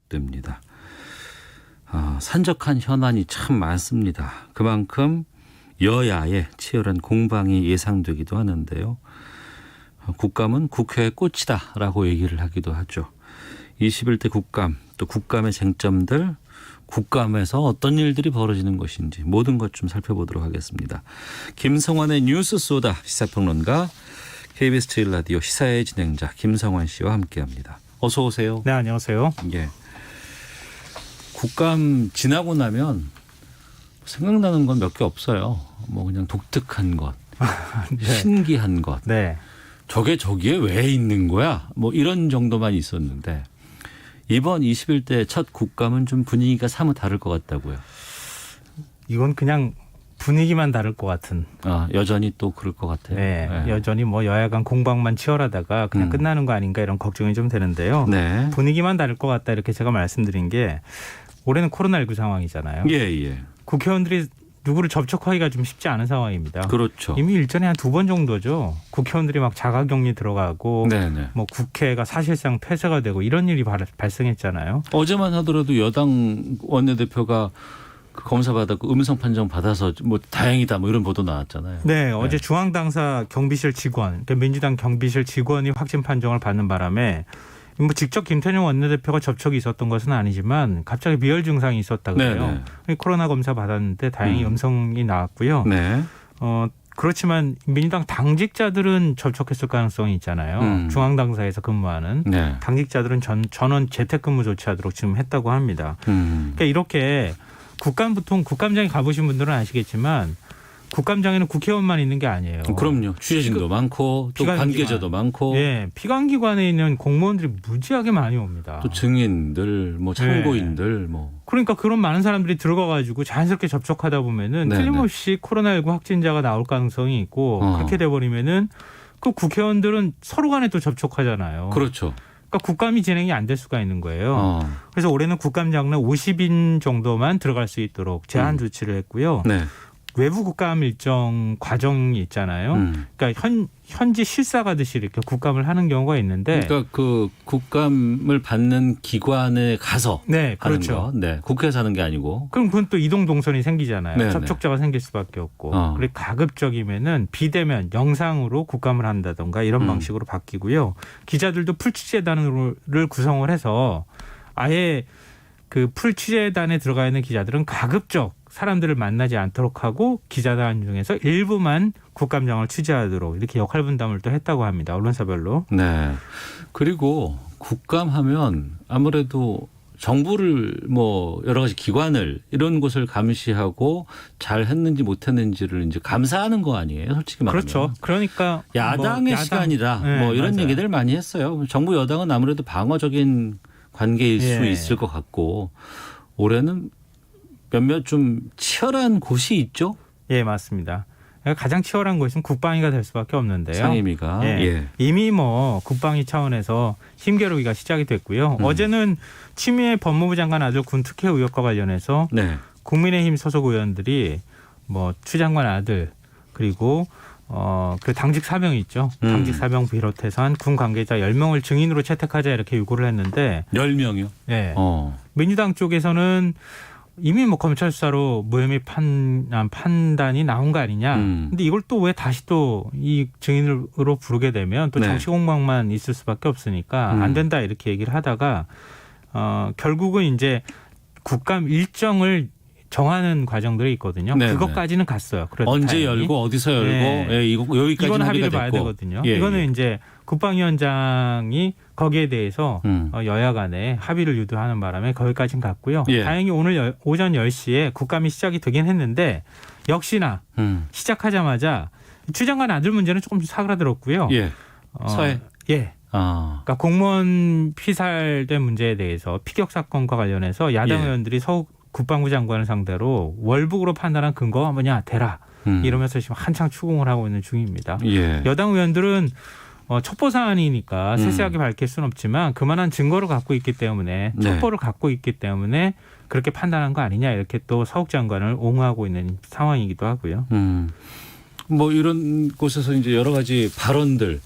계속됩니다. 산적한 현안이 참 많습니다. 그만큼 여야의 치열한 공방이 예상되기도 하는데요. 국감은 국회의 꽃이다라고 얘기를 하기도 하죠. 21대 국감, 또 국감의 쟁점들, 국감에서 어떤 일들이 벌어지는 것인지 모든 것 좀 살펴보도록 하겠습니다. 김성환의 뉴스 소다 시사평론가, KBS 제1라디오 시사의 진행자 김성환 씨와 함께합니다. 어서 오세요. 네, 안녕하세요. 예. 국감 지나고 나면 생각나는 건 몇 개 없어요. 뭐 그냥 독특한 것, 네. 신기한 것. 네. 저게 저기에 왜 있는 거야? 뭐 이런 정도만 있었는데 이번 21대 첫 국감은 좀 분위기가 사뭇 다를 것 같다고요. 이건 그냥 분위기만 다를 것 같은. 여전히 또 그럴 것 같아요. 네. 네. 여전히 뭐 여야 간 공방만 치열하다가 그냥 끝나는 거 아닌가 이런 걱정이 좀 되는데요. 네. 분위기만 다를 것 같다 이렇게 제가 말씀드린 게 올해는 코로나19 상황이잖아요. 예. 국회의원들이 누구를 접촉하기가 좀 쉽지 않은 상황입니다. 그렇죠. 이미 일전에 한 2번 정도죠. 국회의원들이 막 자가격리 들어가고 네네. 뭐 국회가 사실상 폐쇄가 되고 이런 일이 발생했잖아요. 어제만 하더라도 여당 원내대표가 그 검사 받았고 음성 판정 받아서 뭐 다행이다 뭐 이런 보도 나왔잖아요. 네, 어제 중앙당사 경비실 직원, 그러니까 민주당 경비실 직원이 확진 판정을 받는 바람에 뭐 직접 김태년 원내대표가 접촉이 있었던 것은 아니지만 갑자기 미열 증상이 있었다고 해요. 코로나 검사 받았는데 다행히 음성이 나왔고요. 네. 그렇지만 민주당 당직자들은 접촉했을 가능성이 있잖아요. 중앙당사에서 근무하는 네. 당직자들은 전원 재택근무 조치하도록 지금 했다고 합니다. 그러니까 이렇게 보통 국감장에 가보신 분들은 아시겠지만 국감장에는 국회의원만 있는 게 아니에요. 그럼요. 취재진도 많고 또 관계자도 많고. 네, 피감기관에 있는 공무원들이 무지하게 많이 옵니다. 또 증인들, 뭐 참고인들, 뭐. 그러니까 그런 많은 사람들이 들어가가지고 자연스럽게 접촉하다 보면은 틀림없이 코로나19 확진자가 나올 가능성이 있고 그렇게 돼버리면은 그 국회의원들은 서로 간에 또 접촉하잖아요. 그렇죠. 그러니까 국감이 진행이 안 될 수가 있는 거예요. 그래서 올해는 국감장 내 50인 정도만 들어갈 수 있도록 제한 조치를 했고요. 네. 외부 국감 일정 과정이 있잖아요. 그러니까 현지 실사 가듯이 이렇게 국감을 하는 경우가 있는데, 그러니까 그 국감을 받는 기관에 가서 네, 하는 그렇죠. 거, 네, 국회에서 하는 게 아니고. 그럼 그건 또 이동 동선이 생기잖아요. 네네. 접촉자가 생길 수밖에 없고, 그리고 가급적이면은 비대면 영상으로 국감을 한다던가 이런 방식으로 바뀌고요. 기자들도 풀취재단을 구성을 해서 아예 그 풀취재단에 들어가 있는 기자들은 가급적 사람들을 만나지 않도록 하고 기자단 중에서 일부만 국감장을 취재하도록 이렇게 역할 분담을 또 했다고 합니다. 언론사별로. 네. 그리고 국감하면 아무래도 정부를 뭐 여러 가지 기관을 이런 곳을 감시하고 잘 했는지 못했는지를 이제 감사하는 거 아니에요, 솔직히 말하면. 그렇죠. 그러니까 야당의 시간이다. 뭐 이런 맞아요. 얘기들 많이 했어요. 정부 여당은 아무래도 방어적인 관계일 수 예. 있을 것 같고 올해는 몇몇 좀 치열한 곳이 있죠. 예, 맞습니다. 가장 치열한 곳은 국방위가 될 수밖에 없는데요. 상임위가. 예. 이미 뭐 국방위 차원에서 힘겨루기가 시작이 됐고요. 어제는 추미애 법무부 장관 아들 군 특혜 의혹과 관련해서 네. 국민의힘 소속 의원들이 뭐 추 장관 아들 그리고 그 당직 사병이 있죠. 당직 사병 비롯해서 한 군 관계자 10명을 증인으로 채택하자 이렇게 요구를 했는데 10명이요? 예. 민주당 쪽에서는 이미 뭐 검찰 수사로 무혐의 판단이 나온 거 아니냐. 근데 이걸 또 왜 다시 또 이 증인으로 부르게 되면 또 정치 공방만 있을 수밖에 없으니까 안 된다 이렇게 얘기를 하다가 결국은 이제 국감 일정을 정하는 과정들이 있거든요. 네네. 그것까지는 갔어요. 언제 다행히. 열고 어디서 열고 네. 여기까지는 이건 합의가 합의를 됐고. 봐야 되거든요. 예, 이거는 예. 이제 국방위원장이 거기에 대해서 여야 간에 합의를 유도하는 바람에 거기까지는 갔고요. 예. 다행히 오늘 오전 10시에 국감이 시작이 되긴 했는데 역시나 시작하자마자 추 장관 아들 문제는 조금 사그라들었고요. 예. 서해. 예. 그러니까 공무원 피살된 문제에 대해서 피격 사건과 관련해서 야당 의원들이 서욱 국방부 장관을 상대로 월북으로 판단한 근거가 뭐냐 대라 이러면서 지금 한창 추궁을 하고 있는 중입니다. 예. 여당 의원들은 첩보 사안이니까 세세하게 밝힐 수는 없지만 그만한 증거를 갖고 있기 때문에 첩보를 갖고 있기 때문에 그렇게 판단한 거 아니냐 이렇게 또 서욱 장관을 옹호하고 있는 상황이기도 하고요. 뭐 이런 곳에서 이제 여러 가지 발언들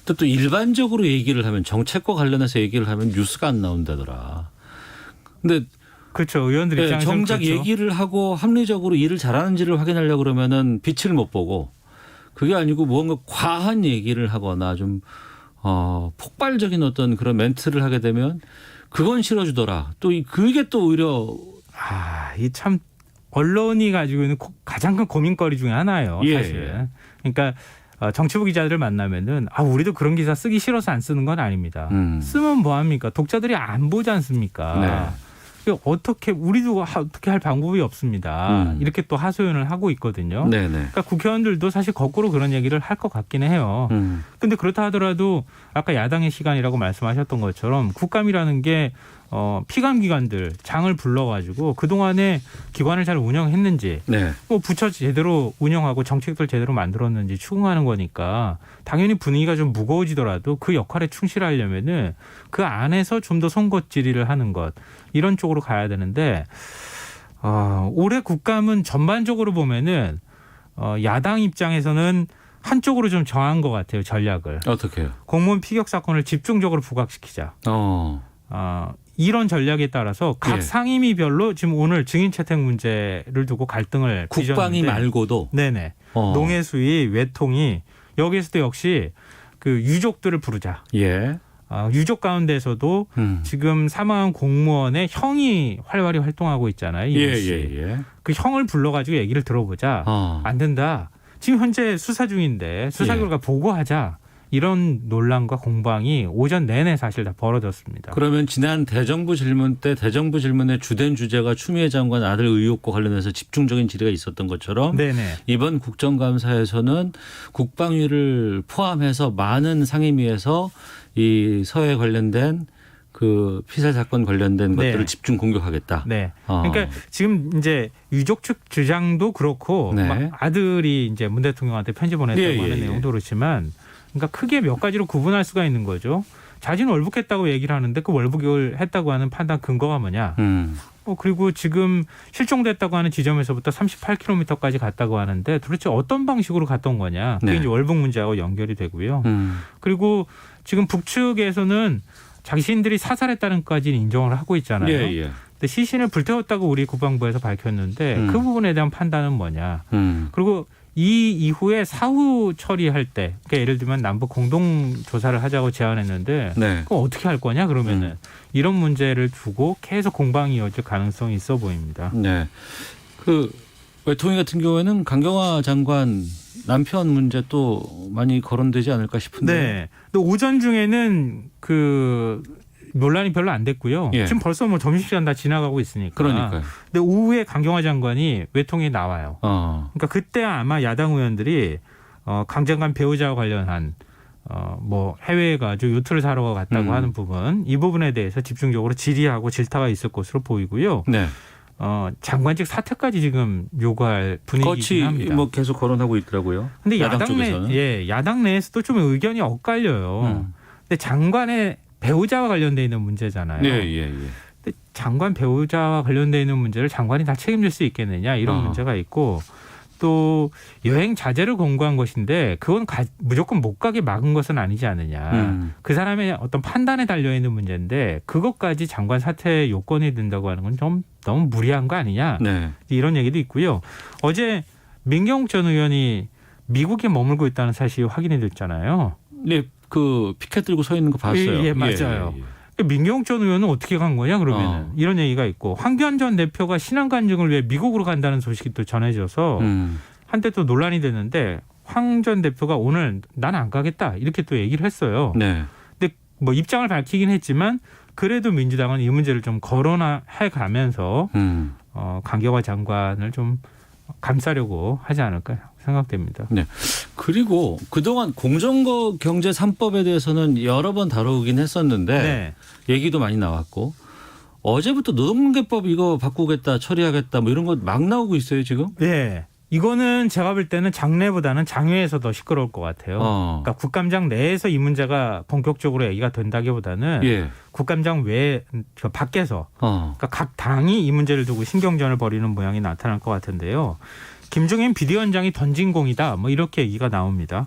또 일반적으로 얘기를 하면 정책과 관련해서 얘기를 하면 뉴스가 안 나온다더라. 근데 그렇죠. 의원들 네, 입장에서는 정작 그렇죠. 얘기를 하고 합리적으로 일을 잘하는지를 확인하려고 그러면은 빛을 못 보고 그게 아니고 뭔가 과한 얘기를 하거나 좀 폭발적인 어떤 그런 멘트를 하게 되면 그건 싫어주더라. 또 그게 또 오히려 이 참 언론이 가지고 있는 가장 큰 고민거리 중에 하나예요. 예, 사실. 그러니까 정치부 기자들을 만나면은 우리도 그런 기사 쓰기 싫어서 안 쓰는 건 아닙니다. 쓰면 뭐 합니까? 독자들이 안 보지 않습니까? 어떻게 우리도 어떻게 할 방법이 없습니다. 이렇게 또 하소연을 하고 있거든요. 네네. 그러니까 국회의원들도 사실 거꾸로 그런 얘기를 할 것 같기는 해요. 근데 그렇다 하더라도 아까 야당의 시간이라고 말씀하셨던 것처럼 국감이라는 게 피감기관들 장을 불러가지고 그동안에 기관을 잘 운영했는지 네. 뭐 부처 제대로 운영하고 정책들 제대로 만들었는지 추궁하는 거니까 당연히 분위기가 좀 무거워지더라도 그 역할에 충실하려면은 그 안에서 좀 더 송곳 질의를 하는 것 이런 쪽으로 가야 되는데 올해 국감은 전반적으로 보면은 야당 입장에서는 한쪽으로 좀 정한 것 같아요. 전략을. 어떻게요? 공무원 피격 사건을 집중적으로 부각시키자. 이런 전략에 따라서 각 예. 상임위별로 지금 오늘 증인 채택 문제를 두고 갈등을 국방위 빚었는데 말고도 네네. 농해수위, 외통위 여기에서도 역시 그 유족들을 부르자. 예. 유족 가운데서도 지금 사망한 공무원의 형이 활발히 활동하고 있잖아요. 예. 그 형을 불러가지고 얘기를 들어보자. 안 된다. 지금 현재 수사 중인데 수사 결과 보고하자. 이런 논란과 공방이 오전 내내 사실 다 벌어졌습니다. 그러면 지난 대정부 질문 때 대정부 질문의 주된 주제가 추미애 장관 아들 의혹과 관련해서 집중적인 질의가 있었던 것처럼 네네. 이번 국정감사에서는 국방위를 포함해서 많은 상임위에서 이 서해 관련된 그 피살 사건 관련된 것들을 집중 공격하겠다. 네. 그러니까 지금 이제 유족 측 주장도 그렇고 막 아들이 이제 문 대통령한테 편지 보냈다고 하는 내용도 그렇지만 그러니까 크게 몇 가지로 구분할 수가 있는 거죠. 자신은 월북했다고 얘기를 하는데 그 월북을 했다고 하는 판단 근거가 뭐냐. 그리고 지금 실종됐다고 하는 지점에서부터 38km까지 갔다고 하는데 도대체 어떤 방식으로 갔던 거냐. 그게 이제 월북 문제하고 연결이 되고요. 그리고 지금 북측에서는 자신들이 사살했다는 것까지는 인정을 하고 있잖아요. 근데 시신을 불태웠다고 우리 국방부에서 밝혔는데 그 부분에 대한 판단은 뭐냐. 그리고 이 이후에 사후 처리할 때, 그러니까 예를 들면 남북 공동 조사를 하자고 제안했는데, 그럼 어떻게 할 거냐 그러면은 이런 문제를 두고 계속 공방이 이어질 가능성이 있어 보입니다. 네. 그 외통위 같은 경우에는 강경화 장관 남편 문제 또 많이 거론되지 않을까 싶은데. 네. 근데 오전 중에는 그 논란이 별로 안 됐고요. 지금 벌써 뭐 점심시간 다 지나가고 있으니까. 그러니까요. 근데 오후에 강경화 장관이 외통위에 나와요. 그러니까 그때 아마 야당 의원들이 강 장관 배우자와 관련한 뭐 해외에 가지고 요트를 사러 갔다고 하는 부분, 이 부분에 대해서 집중적으로 질의하고 질타가 있을 것으로 보이고요. 네. 장관직 사퇴까지 지금 요구할 분위기긴 합니다. 뭐 계속 거론하고 있더라고요. 근데 야당 야당 내에서도 좀 의견이 엇갈려요. 근데 장관의 배우자와 관련돼 있는 문제잖아요. 근데 장관 배우자와 관련돼 있는 문제를 장관이 다 책임질 수 있겠느냐 이런 문제가 있고 또 여행 자제를 권고한 것인데 그건 무조건 못 가게 막은 것은 아니지 않느냐. 그 사람의 어떤 판단에 달려 있는 문제인데 그것까지 장관 사퇴 요건이 된다고 하는 건 좀 너무 무리한 거 아니냐. 이런 얘기도 있고요. 어제 민경욱 전 의원이 미국에 머물고 있다는 사실이 확인이 됐잖아요. 네. 그 피켓 들고 서 있는 거 봤어요. 예, 맞아요. 민경욱 전 의원은 어떻게 간 거냐 그러면은 이런 얘기가 있고 황교안 전 대표가 신안 간증을 위해 미국으로 간다는 소식이 또 전해져서 한때 또 논란이 됐는데 황 전 대표가 오늘 난 안 가겠다 이렇게 또 얘기를 했어요. 근데 뭐 입장을 밝히긴 했지만 그래도 민주당은 이 문제를 좀 거론해 가면서 강경화 장관을 좀 감싸려고 하지 않을까 생각됩니다. 네. 그리고 그동안 공정경제 3법에 대해서는 여러 번 다루긴 했었는데 얘기도 많이 나왔고 어제부터 노동관계법 이거 바꾸겠다 처리하겠다 뭐 이런 거 막 나오고 있어요 지금? 네. 이거는 제가 볼 때는 장내보다는 장외에서 더 시끄러울 것 같아요. 그러니까 국감장 내에서 이 문제가 본격적으로 얘기가 된다기보다는 국감장 외 밖에서 그러니까 각 당이 이 문제를 두고 신경전을 벌이는 모양이 나타날 것 같은데요. 김종인 비대위원장이 던진 공이다. 뭐 이렇게 얘기가 나옵니다.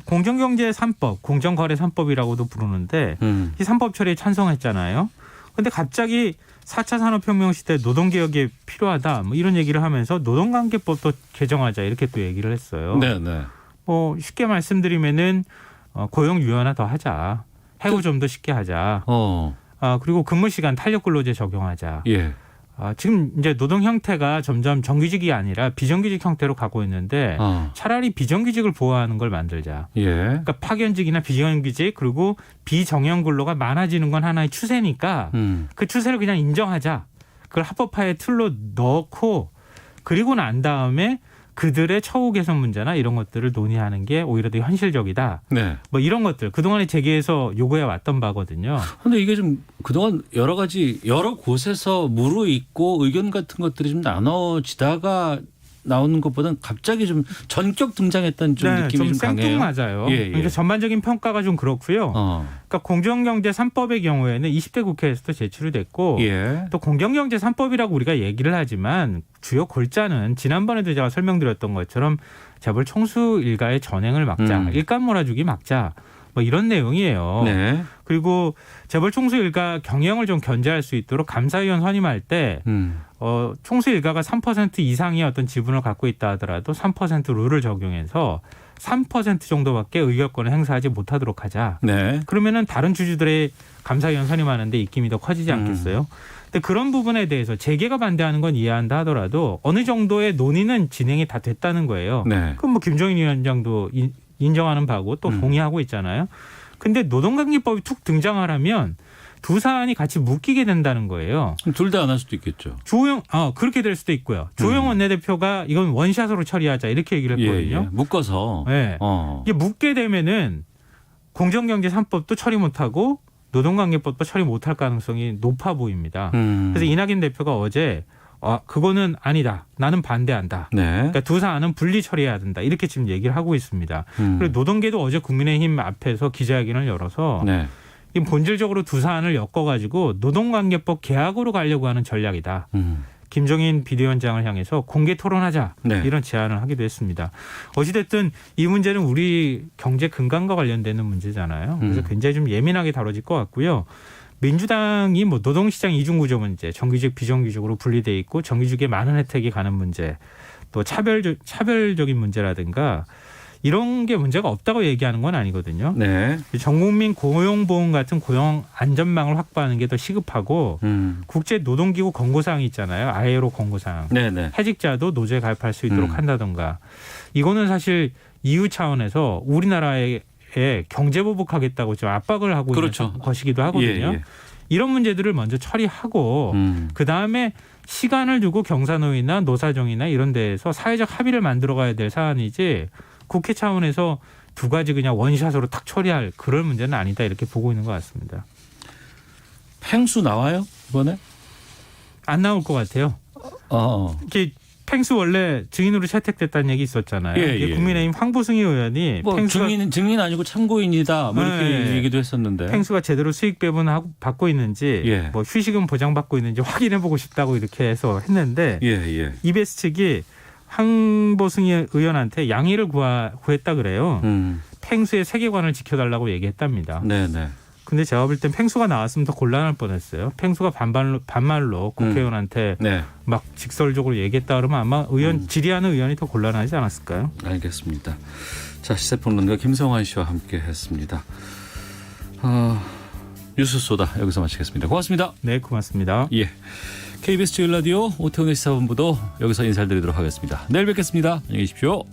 공정경제 3법, 공정거래 3법이라고도 부르는데 이 3법 처리에 찬성했잖아요. 그런데 갑자기 4차 산업혁명 시대 노동개혁이 필요하다. 뭐 이런 얘기를 하면서 노동관계법도 개정하자 이렇게 또 얘기를 했어요. 네, 네. 뭐 쉽게 말씀드리면은 고용 유연화 더 하자. 해고 좀 더 쉽게 하자. 그리고 근무시간 탄력근로제 적용하자. 예. 지금 이제 노동 형태가 점점 정규직이 아니라 비정규직 형태로 가고 있는데 차라리 비정규직을 보호하는 걸 만들자. 예. 그러니까 파견직이나 비정규직 그리고 비정형 근로가 많아지는 건 하나의 추세니까 그 추세를 그냥 인정하자. 그걸 합법화의 틀로 넣고 그리고 난 다음에 그들의 처우 개선 문제나 이런 것들을 논의하는 게 오히려 더 현실적이다. 네. 뭐 이런 것들 그동안에 제기해서 요구해 왔던 바거든요. 근데 이게 좀 그동안 여러 곳에서 무르익고 의견 같은 것들이 좀 나눠지다가 나오는 것보다는 갑자기 좀 전격 등장했다는 좀 느낌이 좀 강해요. 생뚱맞아요. 예, 예. 그러니까 전반적인 평가가 좀 그렇고요. 그러니까 공정경제 3법의 경우에는 20대 국회에서도 제출이 됐고 예. 또 공정경제 3법이라고 우리가 얘기를 하지만 주요 골자는 지난번에도 제가 설명드렸던 것처럼 재벌 총수 일가의 전횡을 막자. 일감 몰아주기 막자. 뭐 이런 내용이에요. 네. 그리고 재벌 총수 일가 경영을 좀 견제할 수 있도록 감사위원 선임할 때 총수 일가가 3% 이상의 어떤 지분을 갖고 있다 하더라도 3% 룰을 적용해서 3% 정도밖에 의결권을 행사하지 못하도록 하자. 네. 그러면은 다른 주주들의 감사위원 선임하는데 입김이 더 커지지 않겠어요? 근데 그런 부분에 대해서 재계가 반대하는 건 이해한다 하더라도 어느 정도의 논의는 진행이 다 됐다는 거예요. 네. 그럼 뭐 김종인 위원장도 인정하는 바고 또 동의하고 있잖아요. 근데 노동관계법이 툭 등장하려면 두 사안이 같이 묶이게 된다는 거예요. 둘 다 안 할 수도 있겠죠. 그렇게 될 수도 있고요. 주호영 원내대표가 이건 원샷으로 처리하자 이렇게 얘기를 했거든요. 예. 묶어서. 네. 이게 묶게 되면은 공정경제 3법도 처리 못하고 노동관계법도 처리 못할 가능성이 높아 보입니다. 그래서 이낙연 대표가 어제 그거는 아니다. 나는 반대한다. 네. 그러니까 두 사안은 분리 처리해야 된다. 이렇게 지금 얘기를 하고 있습니다. 그리고 노동계도 어제 국민의힘 앞에서 기자회견을 열어서 네. 이 본질적으로 두 사안을 엮어가지고 노동관계법 개혁으로 가려고 하는 전략이다. 김종인 비대위원장을 향해서 공개 토론하자. 네. 이런 제안을 하기도 했습니다. 어찌됐든 이 문제는 우리 경제 근간과 관련되는 문제잖아요. 그래서 굉장히 좀 예민하게 다뤄질 것 같고요. 민주당이 뭐 노동시장 이중구조 문제, 정규직 비정규직으로 분리돼 있고 정규직에 많은 혜택이 가는 문제, 또 차별적인 문제라든가 이런 게 문제가 없다고 얘기하는 건 아니거든요. 네. 전국민 고용보험 같은 고용 안전망을 확보하는 게 더 시급하고 국제 노동기구 권고사항이 있잖아요. ILO 권고사항. 네네. 해직자도 노조에 가입할 수 있도록 한다던가. 이거는 사실 EU 차원에서 우리나라의 경제 보복하겠다고 좀 압박을 하고 그렇죠. 있는 것이기도 하거든요. 예. 이런 문제들을 먼저 처리하고 그다음에 시간을 두고 경사노위나 노사정이나 이런 데에서 사회적 합의를 만들어가야 될 사안이지 국회 차원에서 두 가지 그냥 원샷으로 탁 처리할 그런 문제는 아니다 이렇게 보고 있는 것 같습니다. 펭수 나와요 이번에? 안 나올 것 같아요. 이게 펭수 원래 증인으로 채택됐다는 얘기 있었잖아요. 예. 국민의힘 황보승희 의원이 뭐 증인 아니고 참고인이다 뭐 이렇게 얘기도 했었는데 펭수가 제대로 수익 배분 받고 있는지 뭐 휴식은 보장받고 있는지 확인해보고 싶다고 이렇게 해서 했는데 EBS 측이 황보승희 의원한테 양해를 구했다 그래요. 펭수의 세계관을 지켜달라고 얘기했답니다. 네네. 근데 제가 볼 땐 펭수가 나왔으면 더 곤란할 뻔했어요. 펭수가 반말로 국회의원한테 막 직설적으로 얘기했다 그러면 아마 질의하는 의원이 더 곤란하지 않았을까요? 알겠습니다. 자, 시사평론가 김성환 씨와 함께했습니다. 뉴스소다 여기서 마치겠습니다. 고맙습니다. 네, 고맙습니다. 예, KBS 1라디오 오태훈의 시사본부도 여기서 인사드리도록 하겠습니다. 내일 뵙겠습니다. 안녕히 계십시오.